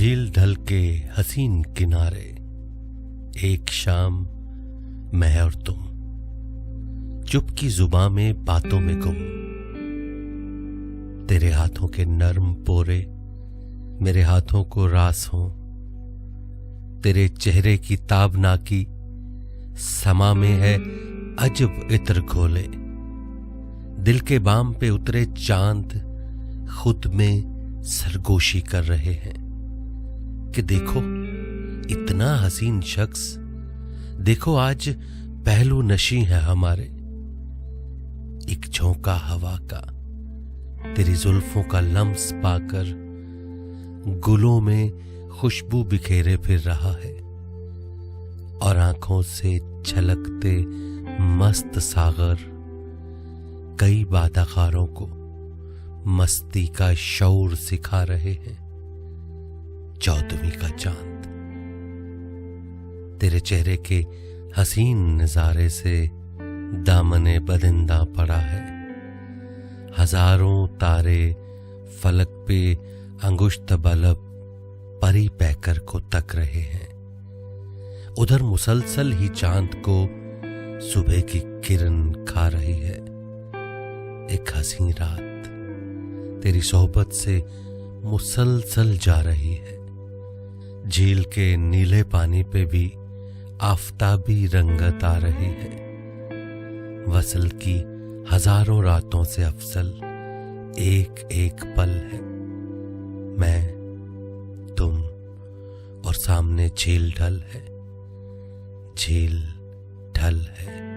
झील ढल के हसीन किनारे, एक शाम मैं और तुम, चुप की जुबां में बातों में गुम। तेरे हाथों के नर्म पोरे मेरे हाथों को रास हों, तेरे चेहरे की ताबना की समा में है अजब इत्र घोले। दिल के बाम पे उतरे चांद खुद में सरगोशी कर रहे हैं कि देखो इतना हसीन शख्स, देखो आज पहलू नशी है हमारे। एक झोंका हवा का तेरी जुल्फों का लम्स पाकर गुलों में खुशबू बिखेरे फिर रहा है, और आंखों से छलकते मस्त सागर कई बादाखारों को मस्ती का शौर सिखा रहे हैं। चौदहवीं का चांद तेरे चेहरे के हसीन नजारे से दामने बदिंदा पड़ा है। हजारों तारे फलक पे अंगुष्त बलब परी पैकर को तक रहे हैं। उधर मुसलसल ही चांद को सुबह की किरण खा रही है। एक हसीन रात तेरी सोहबत से मुसलसल जा रही है। झील के नीले पानी पे भी आफताबी रंगत आ रही है। वसल की हजारों रातों से अफसल एक एक पल है। मैं, तुम और सामने झील ढल है, झील ढल है।